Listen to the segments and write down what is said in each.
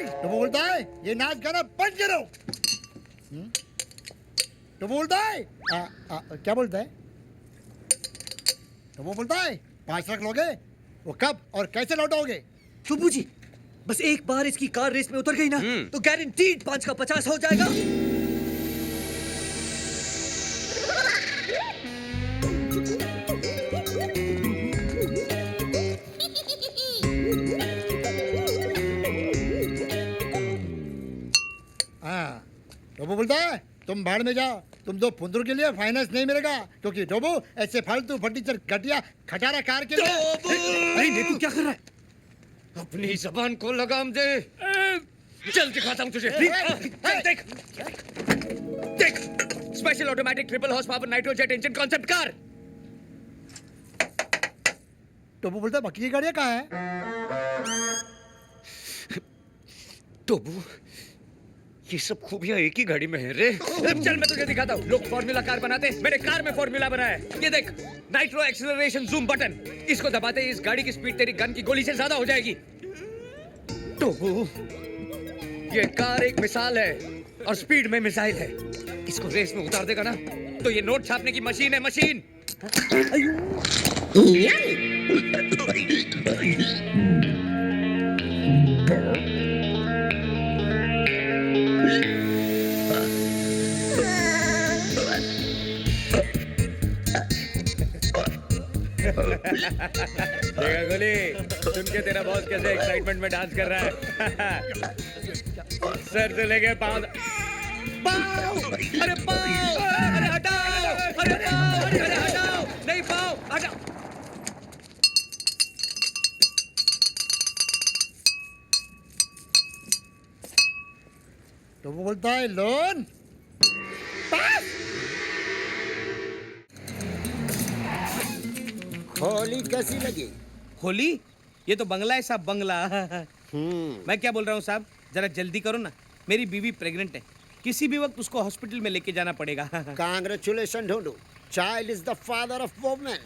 तो वो बोलता है ये नाच गाना बंद करो। तो बोलता है क्या बोलता है? तो वो बोलता है 5 लाख लोगे, वो कब और कैसे लौटाओगे? टुबू जी, बस एक बार इसकी कार रेस में उतर गई ना तो गारंटीड 5 का 50 हो जाएगा। तो वो बोलता है तुम भाड़ में जाओ, तुम दो फुंदरू के लिए फाइनेंस नहीं मिलेगा, क्योंकि डोबू ऐसे फालतू फटीचर घटिया खटारा कार के लिए। नहीं, तू क्या कर रहा है? अपनी जबान को लगाम दे। चल दिखाता हूँ तुझे। चल देख देख, special automatic triple horse power nitrojet engine concept car. डोबू बोलता है बाकी की गाड़ियां कहाँ है? टोबू, ये सब खूबियां एक ही गाड़ी में है रे। चल मैं तुझे दिखाता हूँ। लोग फॉर्मूला कार बनाते हैं, मैंने कार में फॉर्मूला बनाया है। ये देख, नाइट्रो एक्सीलरेशन जूम बटन, इसको दबाते ही इस गाड़ी की स्पीड तेरी गन की गोली से ज्यादा हो जाएगी। टोबू, ये कार एक मिसाल है और स्पीड में मिसाइल है। इसको रेस में उतार देगा ना तो ये नोट छापने की मशीन है, मशीन। देखा गोली, सुन के तेरा बॉस कैसे एक्साइटमेंट में डांस कर रहा है। सर से लेके पाँव, अरे पाँव, अरे हटाओ, अरे पाँव, अरे हटाओ, नहीं पाँव, हटाओ। तो वो बोलता है लोन पास। होली कैसी लगी? होली? ये तो बंगला है साहब, बंगला। मैं क्या बोल रहा हूँ साहब, जरा जल्दी करो ना, मेरी बीवी प्रेग्नेंट है, किसी भी वक्त उसको हॉस्पिटल में लेके जाना पड़ेगा। Congratulation Dhondu, child is the father of women.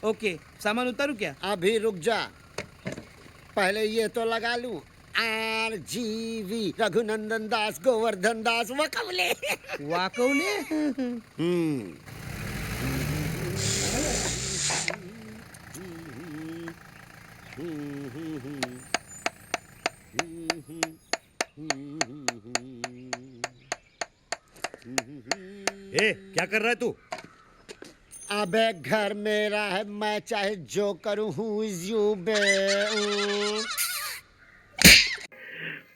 Okay, सामान उतारू क्या? अभी रुक जा, पहले ये तो लगा लूं। RGV रघुनंदन दास गोवर्धन दास वकवले। वाकौले? क्या कर रहा है तू? अबे घर मेरा है, मैं चाहे जो करूं। हु इज यू बे?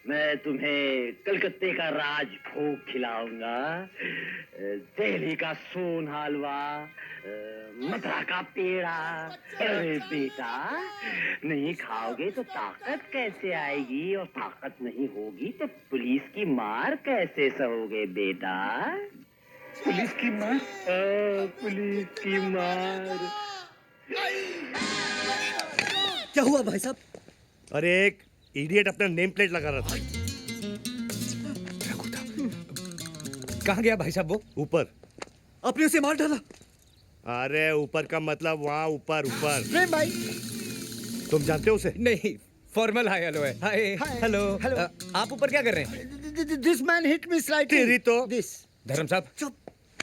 मैं तुम्हें कलकत्ते का राज भोग खिलाऊंगा, दिल्ली का सोन हलवा, मथुरा का पेड़ा। अरे बेटा, नहीं खाओगे तो ताकत कैसे आएगी, और ताकत नहीं होगी तो पुलिस की मार कैसे सहोगे बेटा? पुलिस की मार, पुलिस की मार। क्या हुआ भाई साहब? अरे एक इडियट अपना नेम प्लेट लगा रहा था। कहाँ गया भाई साहब वो? ऊपर। आपने उसे मार डाला? अरे ऊपर का मतलब वहाँ ऊपर ऊपर। नहीं भाई, तुम जानते हो उसे? नहीं, फॉर्मल हाय हेलो है। Hi hello. हेलो। आप ऊपर क्या कर रहे हैं? This man hit me slightly. तेरी तो। दिस। धर्म साहब, चुप।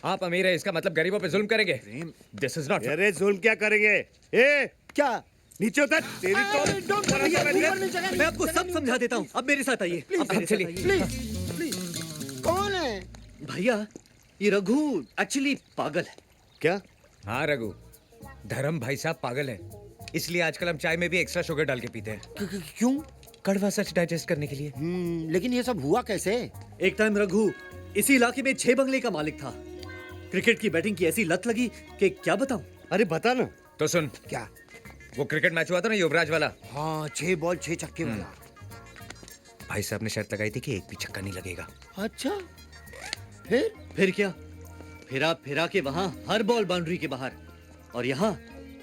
आप अमीर है, इसका मतलब गरीबों पे जुल्म करेंगे? This is not. अरे जुल्म क्या करेंगे? ए क्या? नीचे उतर। तेरी तो। मैं आपको सब समझा देता हूँ, अब मेरे साथ आइए। अब मेरे साथ आइए। Please please. कौन है? भैया, ये रघु एक्चुअली पागल है। क्या? हाँ रघु, धर्म भाई साहब पागल है, इसलिए आजकल हम चाय में भी एक्स्ट्रा शुगर डाल के पीते हैं। क्यों? कड़वा सच डाइजेस्ट करने के लिए। लेकिन ये सब हुआ कैसे? एक टाइम रघु इसी इलाके में 6 बंगले का मालिक था। क्रिकेट की बैटिंग की ऐसी लत लगी कि क्या बताऊं। अरे बता ना। तो सुन, क्या? वो क्रिकेट मैच हुआ था ना युवराज वाला, हाँ, 6 बॉल 6 छक्के वाला। भाई साहब ने शर्त लगाई थी कि एक भी छक्का नहीं लगेगा। अच्छा, फिर क्या? फिरा फिरा के वहां हर बॉल बाउंड्री के बाहर, और यहाँ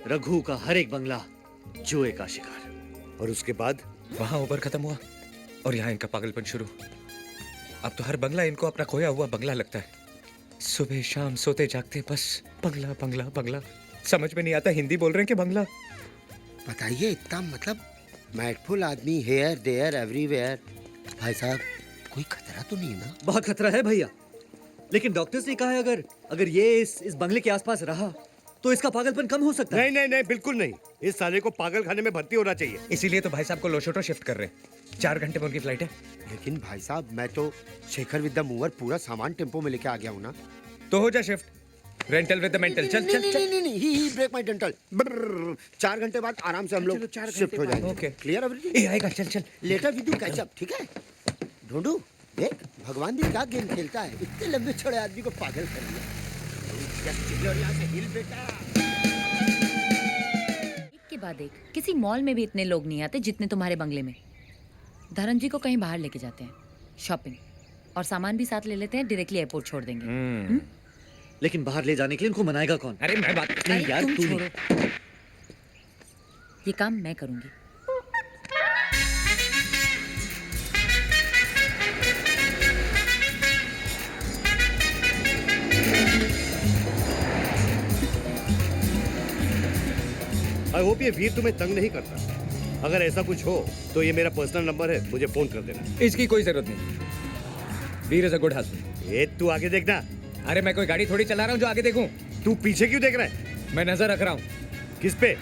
रघु का हर एक बंगला जुए का शिकार। और उसके बाद? वहां ओवर खत्म हुआ और यहाँ इनका पागलपन शुरू। अब तो हर बंगला इनको अपना खोया हुआ बंगला लगता है। सुबह शाम सोते जागते बस बंगला बंगला बंगला। समझ में नहीं आता हिंदी बोल रहे हैं कि बंगला। बताइए, इतना मतलब मैटफुल आदमी, हेयर देयर एवरीवेयर, भाई साहब कोई खतरा तो नहीं है ना? बहुत खतरा है भैया, लेकिन डॉक्टर्स ने कहा है अगर अगर ये इस बंगले के आसपास रहा तो इसका पागलपन कम हो सकता है। नहीं नहीं नहीं, बिल्कुल नहीं। इस साले को पागल खाने में भर्ती होना चाहिए। इसीलिए तो भाई साहब को लोशोटो शिफ्ट कर रहे हैं। 4 घंटे में उनकी फ्लाइट है। लेकिन भाई साहब मैं तो शेखर विद द मूवर पूरा सामान टेम्पो में लेके आ गया हूँ ना। तो हो जा shift. Rental with the mental. चल चल चल। नहीं ही ब्रेक माय डेंटल। 4 घंटे बाद आराम से हम लोग शिफ्ट हो जाएंगे। ओके। Clear everything? ए आएगा, चल चल। Later we do catch up, ठीक है? ढूंढू देख भगवान भी क्या गेम खेलता है, इतने लंबे छोड़े आदमी को पागल कर दिया। यहाँ से हिल बेटा। एक के बाद एक किसी मॉल में भी इतने लोग नहीं आते जितने तुम्हारे बंगले में। धर्म जी को कहीं बाहर लेके जाते हैं, शॉपिंग, और सामान भी साथ ले लेते हैं, डायरेक्टली एयरपोर्ट छोड़ देंगे। लेकिन बाहर ले जाने के लिए उनको मनाएगा कौन? अरे मैं बात नहीं यार, तुम तू नहीं। छोड़ो, ये काम मैं करूंगी। आई होप ये वीर तुम्हें तंग नहीं करता। अगर ऐसा कुछ हो तो ये मेरा पर्सनल नंबर है, मुझे फोन कर देना। इसकी कोई जरूरत नहीं। वीर इज अ गुड हस्बैंड। ये तू आगे देखना। अरे मैं कोई गाड़ी थोड़ी चला रहा हूँ जो आगे देखूं। तू पीछे क्यों देख रहा है? मैं नजर रख रहा हूँ किस पे?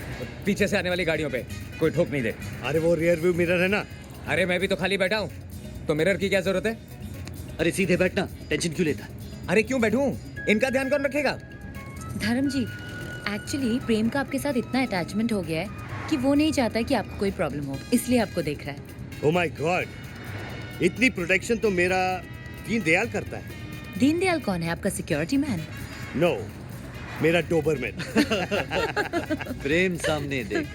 पीछे से आने वाली गाड़ियों पे, कोई ठोक नहीं दे। अरे वो रियर व्यू मिरर है ना। अरे मैं भी तो खाली बैठा हूँ, तो मिरर की क्या जरूरत है? अरे सीधे बैठना, टेंशन क्यों लेता? अरे क्यों बैठूं? इनका ध्यान कौन रखेगा? धर्म जी, एक्चुअली प्रेम का आपके साथ इतना अटैचमेंट हो गया है कि वो नहीं चाहता कि आपको कोई प्रॉब्लम हो, इसलिए आपको देख रहा है। ओह माय गॉड, इतनी प्रोटेक्शन तो मेरा दीनदयाल करता है। दीनदयाल कौन है? आपका सिक्योरिटी मैन? नो, मेरा डोबरमैन। प्रेम सामने देख।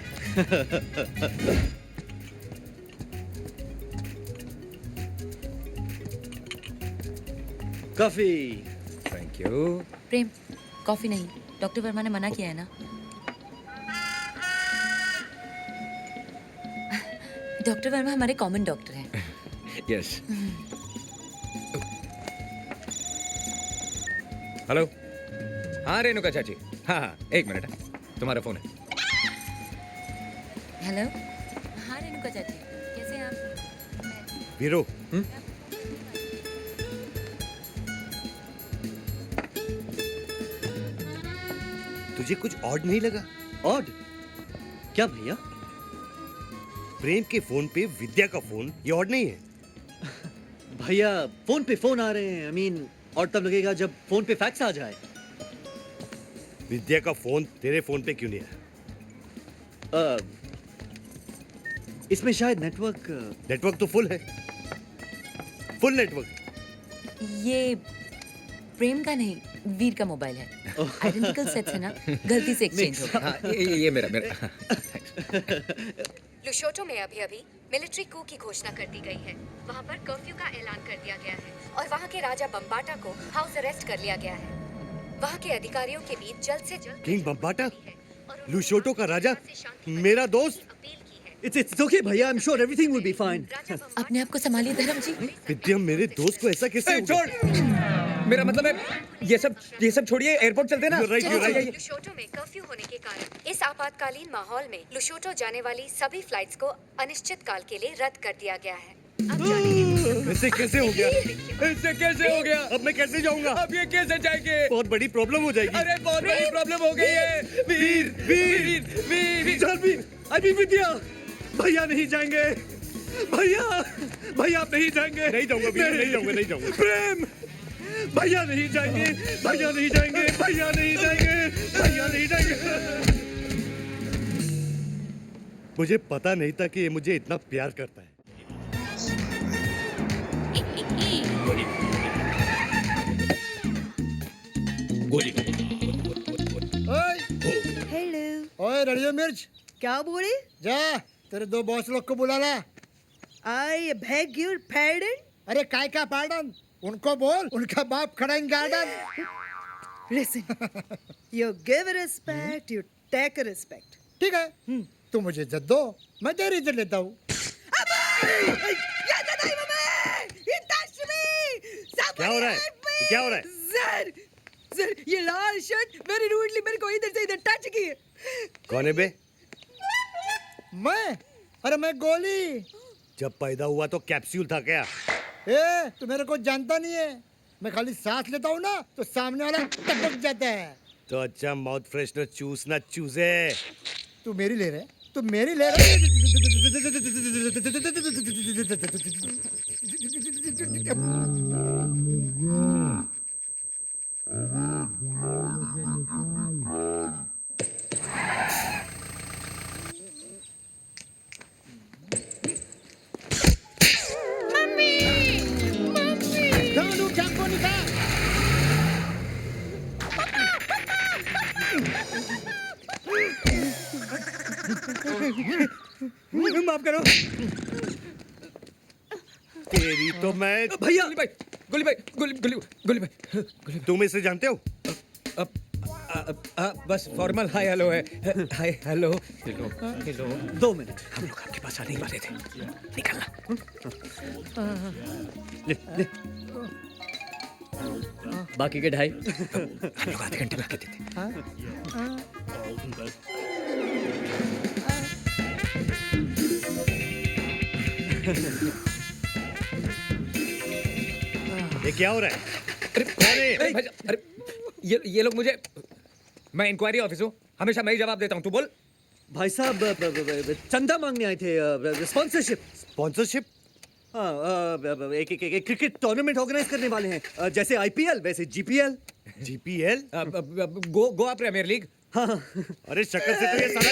Coffee. Thank you. Prem, coffee नहीं, डॉक्टर वर्मा ने मना किया है ना। डॉक्टर वर्मा हमारे कॉमन डॉक्टर हैं। यस। हेलो। हाँ रेणुका चाची। हाँ हाँ, 1 मिनट, तुम्हारा फोन है। हेलो। हाँ रेणुका चाची, कैसे हैं आप? वीरो, तुझे कुछ ऑड नहीं लगा? ऑड? क्या भैया? प्रेम के फोन पे विद्या का फोन, ये ऑड नहीं है? भैया फोन पे फोन आ रहे हैं, आई मीन और तब लगेगा जब फोन पे फैक्स आ जाए। विद्या का फोन तेरे फोन पे क्यों नहीं है? इसमें शायद नेटवर्क। नेटवर्क तो फुल है, फुल नेटवर्क। ये प्रेम का नहीं, वीर का मोबाइल है। आइडेंटिकल सेट्स है ना, गलती से एक्सचेंज हो गया। हाँ, ये मेरा। लुशोटो में अभी मिलिट्री कू की घोषणा कर दी गई है। वहाँ पर कर्फ्यू का ऐलान कर दिया गया है और वहाँ के राजा बम्बाटा को हाउस अरेस्ट कर लिया गया है। वहाँ के अधिकारियों के बीच जल्द से जल्द किंग बम्बाटा, लुशोटो का राजा, मेरा दोस्त। It's okay भैया, I'm sure everything will be fine. अपने आप को संभालिए धर्म जी। विद्या, मेरे दोस्त को ऐसा कैसे हो गया? छोड़। मेरा मतलब है ये सब छोड़िए, एयरपोर्ट चलते ना। You're right. लुशोटो में कर्फ्यू होने के कारण इस आपातकालीन माहौल में लुशोटो जाने वाली सभी फ्लाइट्स को अनिश्चित काल के लिए रद्द कर दिया गया है। अब जाने के ऐसे कैसे हो गया? इससे कैसे हो गया? अब मैं कैसे जाऊंगा? अब ये कैसे जाएंगे? बहुत बड़ी प्रॉब्लम हो जाएगी। अरे बहुत बड़ी प्रॉब्लम हो गई है। वीर वीर वीर चल वीर, अभी विद्या, भैया नहीं जाएंगे। भैया आप नहीं जाएंगे। नहीं जाऊंगा वीर, नहीं जाऊंगा, नहीं जाऊंगा। प्रेम, भैया नहीं जाएंगे, भैया नहीं जाएंगे, भैया नहीं जाएंगे, भैया नहीं जाएंगे। मुझे पता नहीं था कि ये मुझे इतना प्यार करता है। ओए ओए रड़ियो मिर्च, क्या बोले? जा तेरे 2 बॉस लोग को बुला ला। I beg your pardon? अरे काय का पार्डन, उनको बोल उनका बाप खड़ा इन garden. Listen, you give respect, you take respect. ठीक है, तू मुझे इज्जत दो, मैं तेरी इज्जत लेता हूँ। क्या हो रहा है? क्या हो रहा है? सर, ये लाल शर्ट वेरी रूडली मेरे को इधर से इधर टच की है। कौन है बे? मैं? अरे मैं गोली। जब पैदा हुआ तो कैप्सूल था क्या? ए तू मेरे को जानता नहीं है, मैं खाली सांस लेता हूँ ना तो सामने वाला टपक जाता है। तो अच्छा माउथ फ्रेशनर चूस ना चूसे। तू मेरी ले रहे, तू मेरी ले रहे। ढूंढू चाकू निकाल। माफ करो तेरी तो मैं। भैया गोली भाई गोली भाई तुम इसे जानते हो? बस फॉर्मल हाय हेलो है। Hi hello hello hello. 2 minute. हम लोग आपके पास आने ही वाले थे, निकलना। ले, ले। बाकी के 2.5। हम लोग आधे घंटे में आके देते। ये क्या हो रहा है? अरे अरे ये लोग मुझे, मैं इंक्वायरी ऑफिस हूँ, हमेशा मैं ही जवाब देता हूँ, तू बोल। भाई साहब चंदा मांगने आए थे, स्पॉन्सरशिप। स्पॉन्सरशिप? हाँ, एक क्रिकेट टूर्नामेंट ऑर्गेनाइज करने वाले हैं, जैसे IPL वैसे GPL। GPL? Goa premier league. हाँ। अरे शक्ल से तो ये साला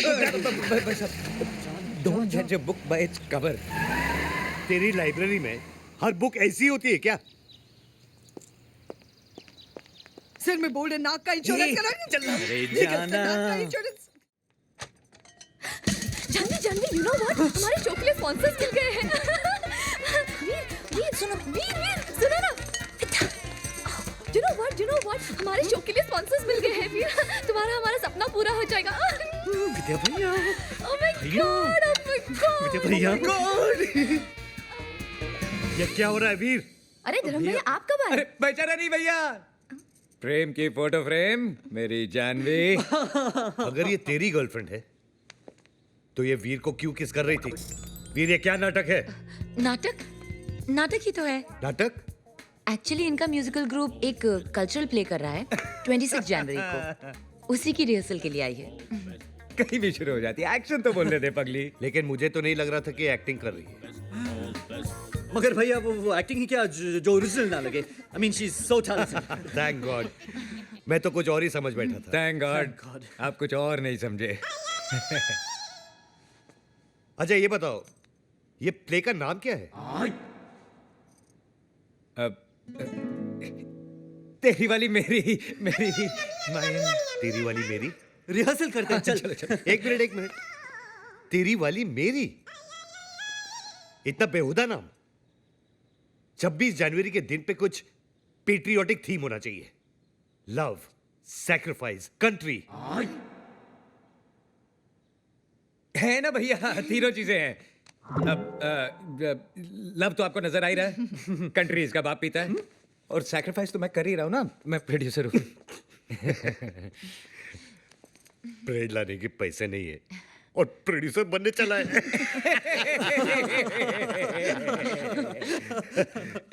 डोंट जज a book by its cover. तेरी लाइब्रेरी में हर बुक ऐसी होती है क्या? सर मैं बोल रहा नाक का इंश्योरेंस करा। अरे जाना। जानवी यू नो व्हाट, हमारे शो के लिए स्पॉन्सर्स मिल गए हैं। वीर सुनो ना। यू नो व्हाट, हमारे शो के लिए स्पॉन्सर्स मिल गए हैं वीर। तुम्हारा हमारा सपना पूरा हो जाएगा। विद्या भैया। Oh my God. विद्या भैया। ये क्या हो रहा है वीर? अरे धर्म भैया आप कब आए? अरे बेचारा नहीं भैया, प्रेम की फोटो फ्रेम मेरी जानवी। अगर ये तेरी गर्लफ्रेंड है तो ये वीर को क्यों किस कर रही थी? वीर ये क्या नाटक है? नाटक ही तो है। नाटक? एक्चुअली इनका म्यूजिकल ग्रुप एक कल्चरल प्ले कर रहा है 26 जनवरी को, उसी की रिहर्सल के लिए आई है। कहीं भी शुरू हो जाती है, एक्शन तो बोलने दे पगली। लेकिन मुझे तो नहीं लग रहा था कि एक्टिंग कर रही है। मगर भैया वो एक्टिंग ही क्या जो ओरिजिनल ना लगे। I mean she's so talented. Thank God, मैं तो कुछ और ही समझ बैठा था। थैंक गॉड आप कुछ और नहीं समझे। अच्छा ये बताओ, ये प्ले का नाम क्या है? तेरी वाली मेरी माइन। तेरी वाली मेरी? रिहर्सल करते हैं, चल। चलो। एक मिनट। तेरी वाली मेरी? इतना बेहुदा नाम। 26 जनवरी के दिन पे कुछ पेट्रियोटिक थीम होना चाहिए। Love, sacrifice, country. है ना भैया, तीनों चीजें हैं। लव तो आपको नजर आ ही रहा है, कंट्री इसका बाप पीता है, और सैक्रिफाइस तो मैं कर ही रहा हूं ना, मैं प्रोड्यूसर हूं। ब्रेड लाने के पैसे नहीं है और प्रोड्यूसर बनने चला है।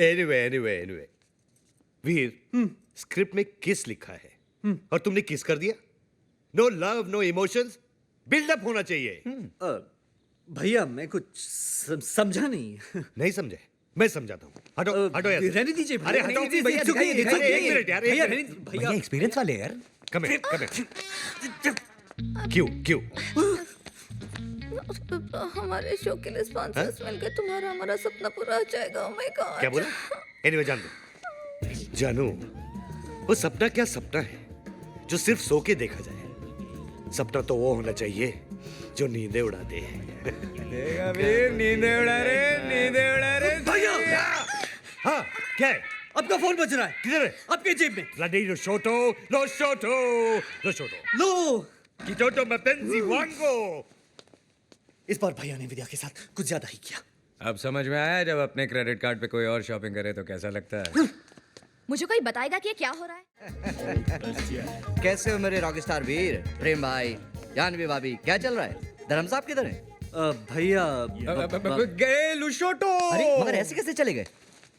एनीवे वीर, स्क्रिप्ट में किस लिखा है और तुमने किस कर दिया? No love, no emotions, buildup होना चाहिए। भैया मैं कुछ समझा नहीं। नहीं समझे? मैं समझाता हूँ। हटो यार। रहने दीजिए भैया। अरे हटो भैया, दिखाइए। अरे एक मिनट यार, भैया, एक मिनट। भैया एक्सपीरियंस वाले यार। Come here. क्यों? हमारे शो के लिए स्पॉन्सर्स मिल गए, तुम्हारा हमारा सपना पूरा हो जाएगा। Oh my God. क्या बोला? एनीवे जान दो। जानू, वो सपना क्या सपना है जो सिर्फ सो के देखा जाए। सपना तो वो होना चाहिए जो नींदें उड़ा दे। देखा वीर, नींदें उड़ा रहे। भैया! हाँ क्या है? आपका फोन बज रहा है। किधर है? आपके जेब में। Bloody lo shoto. लो। Kitoto mapenzi wango. इस बार भैया ने विद्या के साथ कुछ ज्यादा ही किया। अब समझ में आया जब अपने क्रेडिट कार्ड पे कोई और शॉपिंग करे तो कैसा लगता है। मुझे कोई बताएगा कि ये क्या हो रहा है? कैसे हो मेरे रॉकस्टार वीर? प्रेम भाई, जानवी भाभी, क्या चल रहा है? धर्म साहब किधर है? भैया गए लुशोटो। अरे मगर ऐसे कैसे चले गए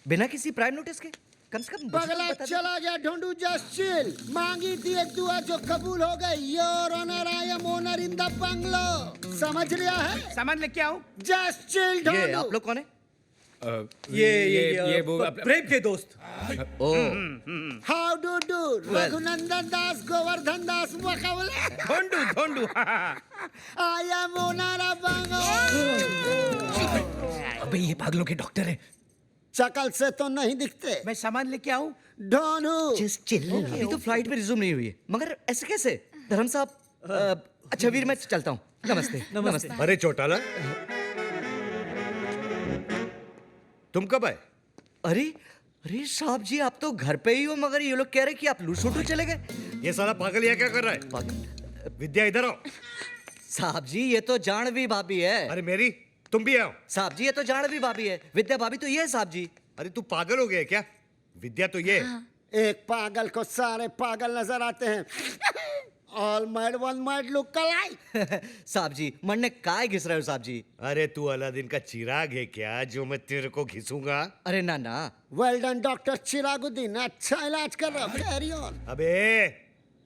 बिना किसी प्राइम नोटिस के? कम से कम मुझे तो पगला बता दो। चला गया ढूंढू, जस्ट चिल। मांगी थी एक दुआ जो कबूल हो गई। Your honour, I am owner in the bungalow. समझ लिया है? सामान लेके आओ। जस्ट चिल ये ढूंढू। आप लोग कौन है? ये वो प्रेम के दोस्त। Oh how do do? Raghunandan Das, Govardhan Das, मकबले। Dhondu Dhondu. I am owner of bungalow. अबे ये पागलों के डॉक्टर हैं। शकल से तो नहीं दिखते। मैं सामान लेके आऊं? ढूंढू। Just chill. अभी तो फ्लाइट में रिज्यूम नहीं हुई है मगर ऐसे कैसे? धर्म साहब अच्छा वीर मैं चलता हूँ। नमस्ते नमस्ते। अरे चौटाला, तुम कब आए? अरे अरे साहब जी आप तो घर पे ही हो मगर ये लोग कह रहे कि आप लूसोटू चले गए। ये साला पागल यहाँ क्या कर रहा है? पागल। विद्या इधर आओ। साहब जी ये तो जानवी भाभी है। अरे मेरी, तुम भी आओ। साहब जी ये तो जानवी भाभी है। विद्या भाभी तो ये है साहब जी। अरे तू पागल हो गया क्या? विद्या तो ये है। एक पागल को सारे पागल नजर आते हैं। All might one might look alike. साहब जी मन ने काय घिस रहे हो साहब जी? अरे तू अलादीन का चिराग है क्या जो मैं तेरे को घिसूंगा? अरे ना ना। वेल डन डॉक्टर चिरागुद्दीन, अच्छा इलाज कर रहा। Carry on. अबे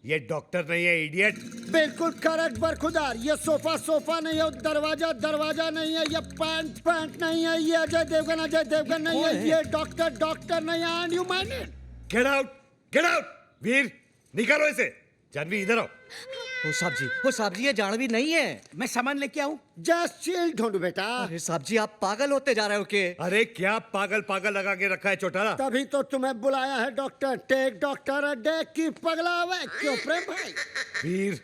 ये डॉक्टर नहीं है, इडियट। बिल्कुल करेक्ट बरखुदार। ये सोफा सोफा नहीं है, दरवाजा दरवाजा नहीं है, ये पैंट पैंट नहीं है, ये अजय देवगन नहीं है, ये डॉक्टर डॉक्टर नहीं है। And you mind it? Get out, get out. Veer निकालो इसे। जानवी इधर आओ। वो साहब जी ये जानवी नहीं है। मैं सामान लेके आऊं? जस्ट चिल ढूंढू बेटा। अरे साहब जी आप पागल होते जा रहे हो के? अरे क्या पागल पागल लगा के रखा है चौटाला? तभी तो तुम्हें बुलाया है doctor. Take doctor a day की पगला हुआ। क्यों प्रेम भाई? वीर,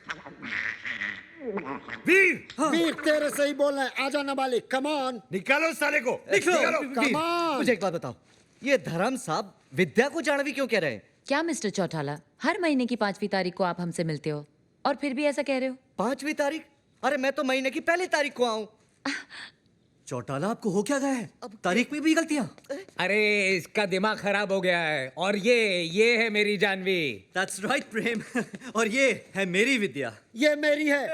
वीर, वीर तेरे से ही बोल रहे हैं। आजा नाबालिग, कम ऑन। निकालो साले को। निकालो। Come on. मुझे एक बात बताओ, ये धर्म साहब विद्या को जानवी क्यों कह रहे हैं? क्या मिस्टर चौटाला, हर महीने की 5वीं तारीख को आप हमसे मिलते हो और फिर भी ऐसा कह रहे हो? 5वीं तारीख? अरे मैं तो महीने की पहली तारीख को आऊं। चौटाला आपको हो क्या गया है? अब तारीख में भी गलतियां। अरे इसका दिमाग खराब हो गया है। और ये है मेरी जानवी। That's right प्रेम। और ये है मेरी विद्या। ये मेरी है।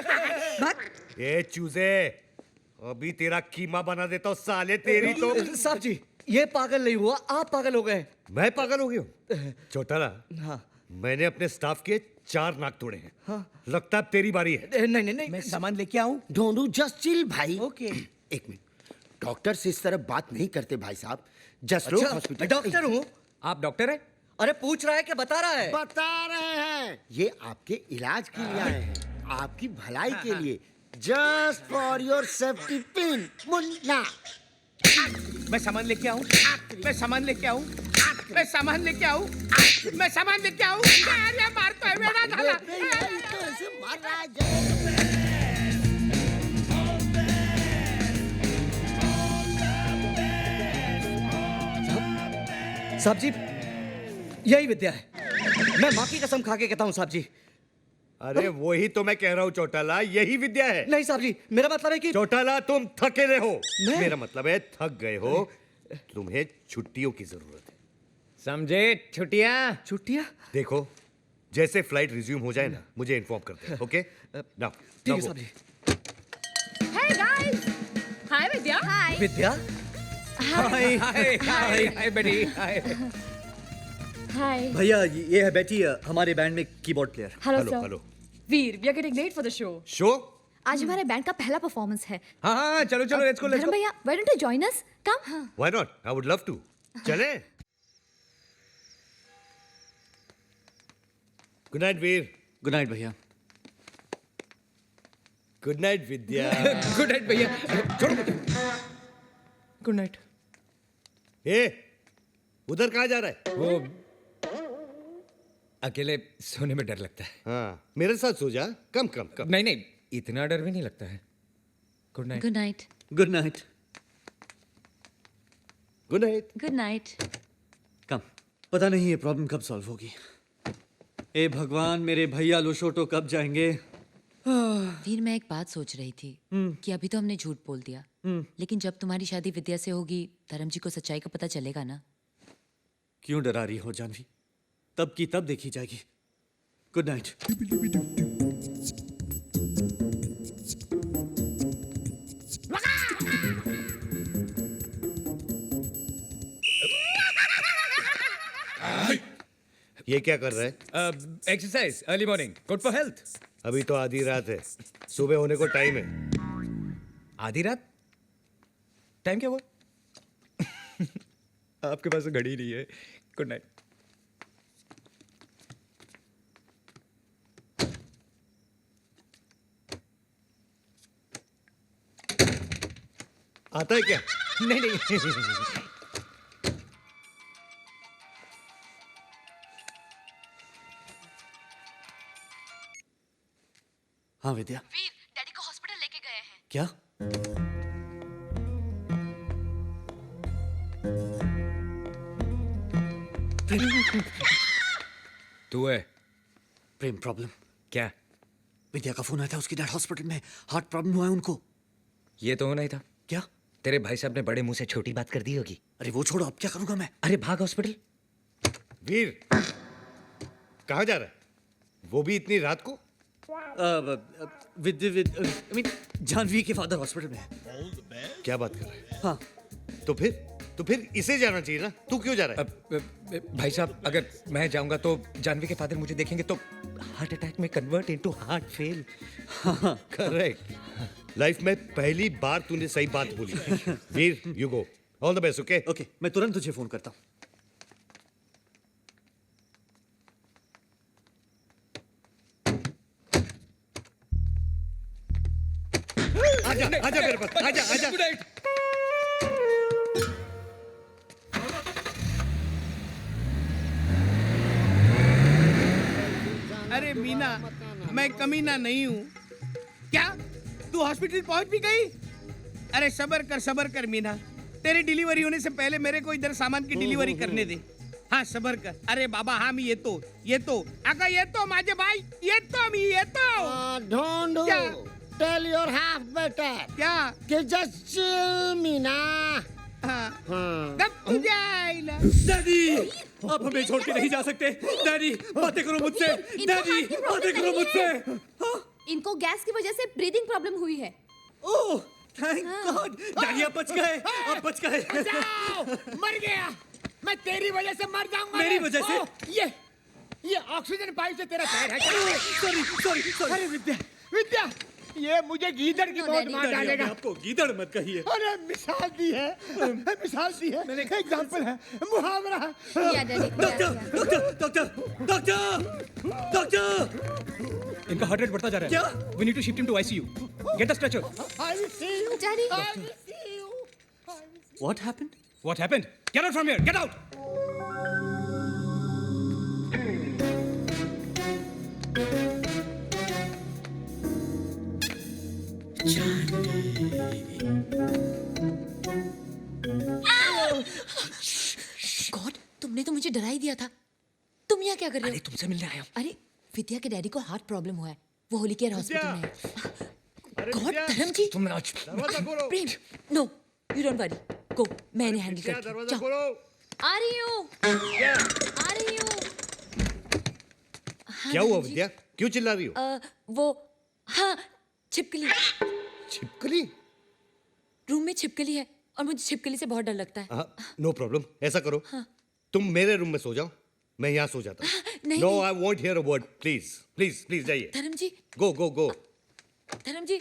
ये चूजे, अभी तेरा कीमा बना देता हूँ साले। तेरी तो। साहब जी ये पागल नहीं हुआ, आप पागल हो गए। मैं पागल हो गया हूँ? चौटाला, हाँ। मैंने अपने स्टाफ के 4 नाक तोड़े हैं। हाँ। लगता है अब तेरी बारी है। नहीं नहीं नहीं। मैं सामान लेके आऊं? ढूंढू, जस्ट चिल भाई। ओके। एक मिनट, डॉक्टर से इस तरह बात नहीं करते भाई साहब। जस्ट अच्छा, हॉस्पिटल। मैं डॉक्टर हूँ। आप डॉक्टर हैं? अरे पूछ रहा है कि बता रहा है? बता रहे हैं। ये आपके इलाज के लिए आए हैं, आपकी भलाई के लिए। Just for your safety pin. Munna, मैं सामान लेके आऊं? मैं सामान लेके आऊं? मैं सामान लेके आऊं? मैं सामान लेके आऊं? अरे मारता है मेरा झाला। तो ऐसे मार रहा है। साहब जी यही विद्या है। मैं माँ की कसम खा के कहता हूँ साहब जी। अरे वही तो मैं कह रहा हूँ चौटाला, यही विद्या है। नहीं साहब जी मेरा मतलब है कि चौटाला तुम थके रहे हो। मैं? मेरा मतलब है थक गए हो। तुम्हें छुट्टियों की जरूरत है। समझे? छुट्टियां। छुट्टियाँ? देखो जैसे फ्लाइट रिज्यूम हो जाए ना, मुझे इन्फॉर्म कर दे। ओके नाउ ठीक है साहब जी। Hey guys! Hi Vidya. Hi. विद्या हाय हाय हाय बेटी हाय। Hi. भैया ये है बेटी, हमारे बैंड में keyboard player. Hello hello sir. Hello. Veer, we are getting late for the show. Show? आज हमारे बैंड का पहला परफॉर्मेंस है। हाँ हाँ चलो चलो लेट्स गो लेट्स धर्म गो। भैया, why don't you join us? Come. Why not? I would love to. चले। Good night Veer. Good night भैया। Good night Vidya. Good night भैया। छोड़ो मुझे। Good night. ए उधर कहाँ जा रहा है? वो अकेले सोने में डर लगता है। हाँ मेरे साथ सो जा। कम कम कम। नहीं नहीं इतना डर भी नहीं लगता है। Good night. Good night. Good night. Good night. Good night. Come. पता नहीं ये प्रॉब्लम कब सॉल्व होगी। ए भगवान, मेरे भैया लुशोटो कब जाएंगे? वीर मैं एक बात सोच रही थी कि अभी तो हमने झूठ बोल दिया, लेकिन जब तुम्हारी शादी विद्या से होगी, धर्म जी को सच्चाई का पता चलेगा ना। क्यों डरा रही हो जानवी? तब की तब देखी जाएगी। Good night. ये क्या कर रहा है? Exercise early morning, good for health. अभी तो आधी रात है, सुबह होने को टाइम है। आधी रात? टाइम क्या हुआ? आपके पास तो घड़ी नहीं है। Good night. आता है क्या? नहीं नहीं। हाँ विद्या। वीर, डैडी को हॉस्पिटल लेके गए हैं। क्या? तू है? प्रेम प्रॉब्लम। क्या? विद्या का फोन आया था, उसकी डैड हॉस्पिटल में, हार्ट प्रॉब्लम हुआ है उनको। ये तो होना ही था। क्या? तेरे भाई साहब ने बड़े मुंह से छोटी बात कर दी होगी। अरे वो छोड़ो, अब क्या करूंगा मैं? अरे भाग हॉस्पिटल। वीर, कहाँ जा रहा है? वो भी इतनी रात को? जानवी के फादर हॉस्पिटल में है। क्या बात कर रहा है? हाँ। तो फिर इसे जाना चाहिए ना, तू क्यों जा रहा है? भाई साहब, अगर मैं जाऊंगा तो जानवी के फादर मुझे देखेंगे तो हार्ट अटैक में convert into heart fail. Correct. Life में पहली बार तूने सही बात बोली। Veer, you go, all the best. Okay okay, मैं तुरंत तुझे फोन करता हूँ। आजा आजा मेरे पास, आजा आजा। अरे मीना, मैं कमीना नहीं हूँ क्या? तू हॉस्पिटल पहुंच भी गई? अरे सबर कर मीना, तेरी डिलीवरी होने से पहले मेरे को इधर सामान की डिलीवरी करने दे। हाँ सबर कर। अरे बाबा हाँ, मी येतो अगं येतो माझे भाई, येतो ढोंढू क्या? टेल योर हाफ बेटर क्या? कि जस्ट चिल मीना। हाँ कब तुझे आएगा? डैडी, आप हमें छोड़ के नहीं जा सकते। डैडी, बातें करो मुझसे। डैडी, बातें करो मुझसे। इनको गैस की वजह से ब्रीदिंग प्रॉब्लम हुई है। ओह, थैंक गॉड। डैडी आप बच गए, आप बच गए। मर गया मैं, तेरी वजह से मर जाऊंगा। मेरी वजह से? ये ऑक्सीजन पाइप से तेरा पैर है। सॉरी। अरे विद्या, ये मुझे गीदड़ की बहुत मार डालेगा। आपको गीदड़ मत कहिए। अरे मिसाल दी है, मैंने एग्जाम्पल है, मुहावरा है। डॉक्टर। इनका हार्ट रेट बढ़ता जा रहा है। क्या? We need to shift him to ICU. Get the stretcher. I will see you. Daddy, I will see you. What happened? What happened? Get out from here. Get out. God, तुमने तो मुझे डरा ही दिया था। तुम यहाँ क्या कर रहे अरे हो? तुमसे मिलने आया हूँ। अरे विद्या के डैडी को हार्ट प्रॉब्लम हुआ है, वो होली केयर हॉस्पिटल में है। गॉड, विद्या! धर्म जी। तुम आज दरवाजा खोलो। प्रेम, नो यू डोंट वरी, गो, मैं इन्हें हैंडल क्या, करती हूँ। दरवाजा जाओ। खोलो। आ रही हूँ। हाँ, क्या हुआ धर्म जी। विद्या? क्यों चिल्ला रही हो? वो हाँ, छिपकली छिपकली? रूम में छिपकली है और मुझे छिपकली से बहुत डर लगता है। नो प्रॉब्लम, ऐसा करो, तुम मेरे रूम में सो जाओ, मैं यहाँ सो जाता हूँ। नहीं, नो, नहीं। I want here a word, please please please जाइए। धर्म जी, गो गो गो। धर्म जी।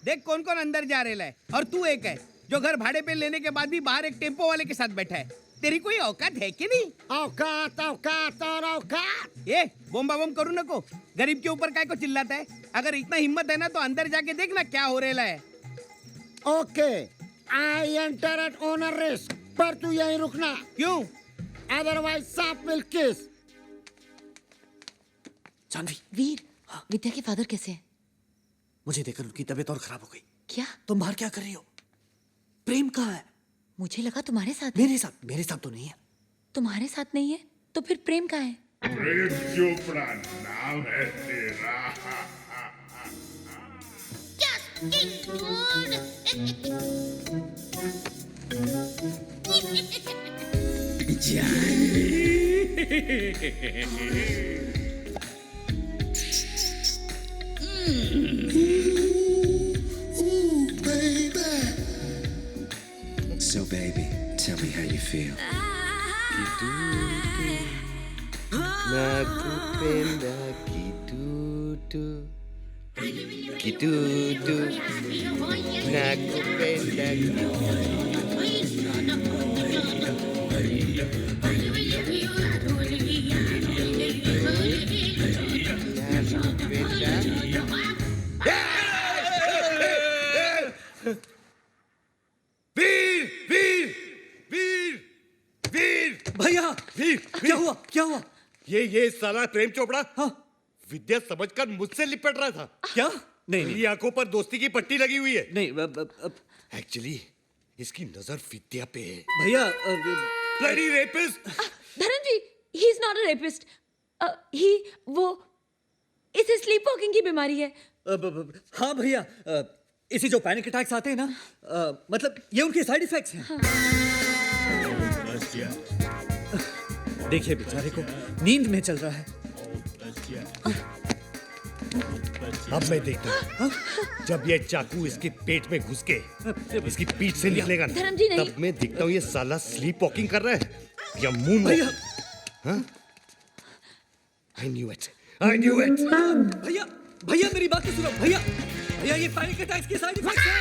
देख कौन कौन अंदर जा रहा है, और तू एक है जो घर भाड़े पे लेने के बाद भी बाहर एक टेम्पो वाले के साथ बैठा है। तेरी कोई औकात है कि नहीं? औकात औकात और औकात। ये बोम्बा बम करू नको, गरीब के ऊपर काय को चिल्लाता है? अगर इतना हिम्मत है ना तो अंदर जाके देखना क्या हो रहा है। Okay, I enter eight owner risk, पर तू यहीं रुकना, क्यों? अदरवाइज सांप विल किस। जानवी, वीर, विद्या के फादर कैसे हैं? मुझे देखकर उनकी तबीयत और खराब हो गई। क्या? तुम बाहर क्या कर रही हो? प्रेम कहाँ है? मुझे लगा तुम्हारे साथ है। मेरे साथ तो नहीं है। तुम्हारे साथ नहीं है तो फिर प्रेम कहाँ है? प्रेम चोपड़ा नाम है तेरा। So baby, tell me how you feel. Nakupenda kitutu, kitutu, nakupenda वीर वीर वीर वीर भैया वीर क्या हुआ क्या हुआ? ये साला प्रेम चोपड़ा हाँ विद्या समझकर मुझसे लिपट रहा था। क्या? नहीं मेरी नहीं आंखों पर दोस्ती की पट्टी लगी हुई है। नहीं एक्चुअली इसकी नजर विद्या पे है। भैया bloody rapist. Dharam ji, he is not a rapist. वो इसे स्लीप वॉकिंग की बीमारी है। हाँ भैया, इसी जो पैनिक अटैक्स आते हैं ना, मतलब ये उनके साइड इफेक्ट्स हैं। देखिए बेचारे को नींद में चल रहा है। अब मैं देखता हूँ जब ये चाकू इसके पेट में घुस के इसकी पीठ से निकलेगा ना, धर्म जी, नहीं। तब मैं देखता हूँ ये साला स्लीप वॉकिंग कर रहा है या मून भैया I knew it, I knew it. भैया भैया मेरी बात तो सुनो भैया। भैया ये पैनिक अटैक्स के साइड इफेक्ट्स हैं।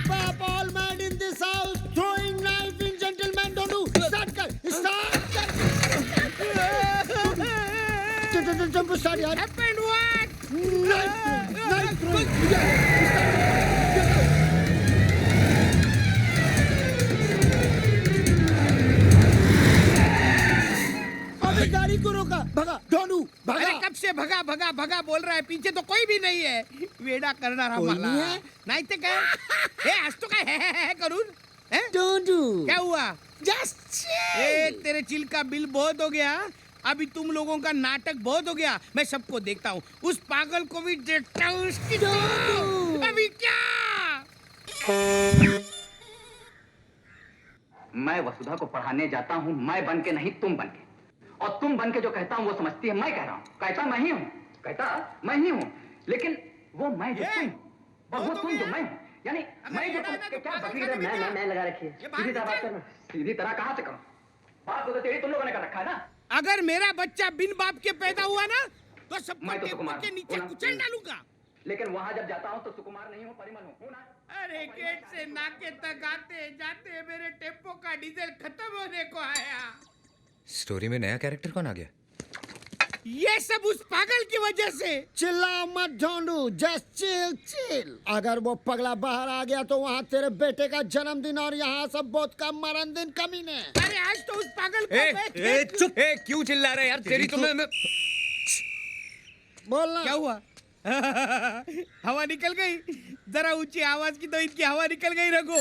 Pop all mad in this house, throwing knife in gentlemen. Don't do. Start कर, start कर. Jump start यार. Happened what? Knife throwing. अबे गाड़ी को रोका, भगा, डोनू, भगा. अरे कब से भगा भगा भगा बोल रहा है, पीछे तो कोई भी नहीं है. वेडा करणारा कोई मला. नहीं है? नाही ते काय? हे आज तो काय है करून? हैं? डोनू. क्या हुआ? Just chill. ए तेरे चिल का बिल बहुत हो गया. अभी तुम लोगों का नाटक बहुत हो गया. मैं सबको देखता हूँ. उस पागल को भी देखता हूँ. उसकी अभी क्या? मैं वसुधा को पढ़ाने जाता हूँ, मैं बन के नहीं तुम बन के, और तुम बन के जो कहता हूँ वो समझती है मैं कह रहा हूँ. कहता मैं ही हूँ, कहता मैं ही हूँ, लेकिन वो मैं जो तुम और वो तुम जो मैं हूँ. यानी मैं जो तुम के क्या बकरी है, मैं लगा रखी है. सीधी तरह बात करना. सीधी तरह कहाँ से करूँ? बात तो तेरी तुम लोगों ने कर रखा है ना. अगर मेरा बच्चा बिन बाप के पैदा हुआ ना, तो सबको मैं तो टेबल सुकुमार के नीचे हूँ. कुचल डालूंगा. लेकिन वहां जब जाता हूँ तो सुकुमार नहीं हूँ, परिमल हूँ ना. अरे गेट से नाके तक आते जाते मेरे टेम्पो का डीजल खत्म होने को आया. स्टोरी में नया कैरेक्टर कौन आ गया? ये सब उस पागल की वजह से. चिल्ला मत ढूंढू, जस्ट चिल चिल. अगर वो पगला बाहर आ गया तो वहाँ तेरे बेटे का जन्मदिन और यहाँ सब बहुत का मरण दिन कमीने. अरे आज तो उस पागल को चुप! क्यों चिल्ला रहे यार? तेरी तो मैं बोलना. क्या हुआ? हवा निकल गई. जरा ऊंची आवाज की तो इनकी हवा निकल गई. रघु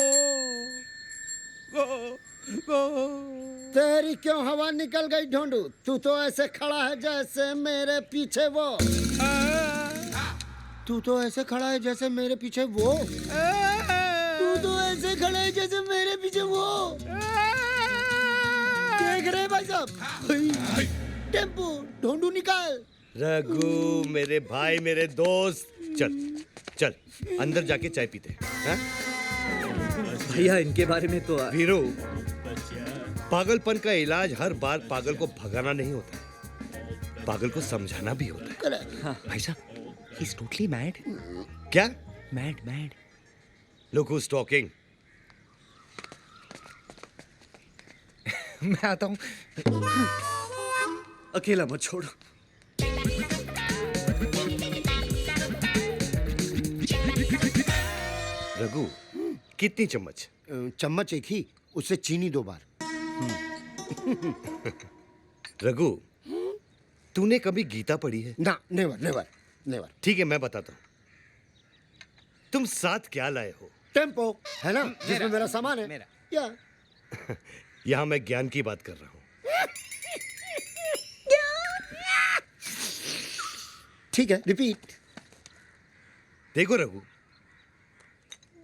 तेरी क्यों हवा निकल गई ढूंढू? तू तो ऐसे खड़ा है जैसे मेरे पीछे वो. तू तो ऐसे खड़ा है जैसे मेरे पीछे वो. तू तो ऐसे खड़ा है जैसे मेरे पीछे वो. देख रहे भाई साहब? टेम्पो ढूंढू निकाल. रघु मेरे भाई, मेरे दोस्त, चल चल अंदर जाके चाय पीते हैं. भैया इनके बारे में तो वीरू, पागलपन का इलाज हर बार पागल को भगाना नहीं होता, पागल को समझाना भी होता है. भाई साहब, ही इज टोटली मैड. क्या? Mad. Look who is talking. मैं आता हूँ. अकेला मत छोड़ो. रघु, कितनी चम्मच? चम्मच एक ही, उससे चीनी 2 बार. रघु, तूने कभी गीता पढ़ी है? ना, नेवर नेवर नेवर. ठीक है, मैं बताता हूँ. तुम साथ क्या लाए हो? टेम्पो है ना, जिसमें मेरा सामान है. मेरा. या यहाँ मैं ज्ञान की बात कर रहा हूँ. ठीक है, रिपीट. देखो रघु,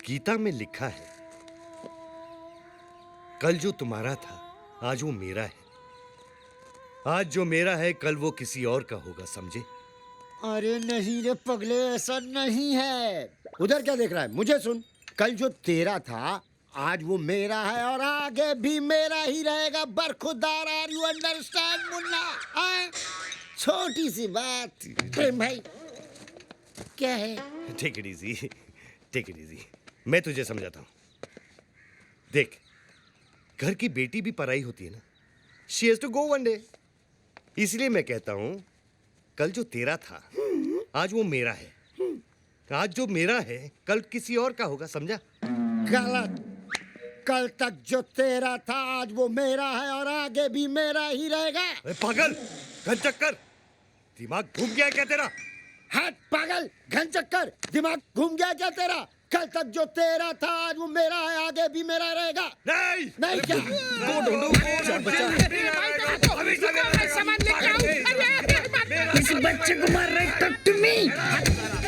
गीता में लिखा है कल जो तुम्हारा था आज वो मेरा है। आज जो मेरा है कल वो किसी और का होगा, समझे? अरे नहीं रे पगले, ऐसा नहीं है। उधर क्या देख रहा है? मुझे सुन, कल जो तेरा था आज वो मेरा है और आगे भी मेरा ही रहेगा। बरखुरदार, आर यू अंडरस्टैंड मुन्ना? छोटी सी बात प्रेम भाई, क्या है? Take it easy, take it easy. मैं तुझे समझाता हूं। देख, घर की बेटी भी पराई होती है ना। She has to go one day. इसलिए मैं कहता हूं कल जो तेरा था आज वो मेरा है। आज जो मेरा है कल किसी और का होगा, समझा? गलत। कल तक जो तेरा था आज वो मेरा है और आगे भी मेरा ही रहेगा। अरे पागल, घन चक्कर, दिमाग घूम गया है क्या तेरा? हट पागल, घन चक्कर, दिमाग घूम गया क्या तेरा? कल तक जो तेरा था आज वो मेरा है, आगे भी मेरा रहेगा। नहीं नहीं क्या? सामान लेके आओ। इस बच्चे को मार रहे, talk to me।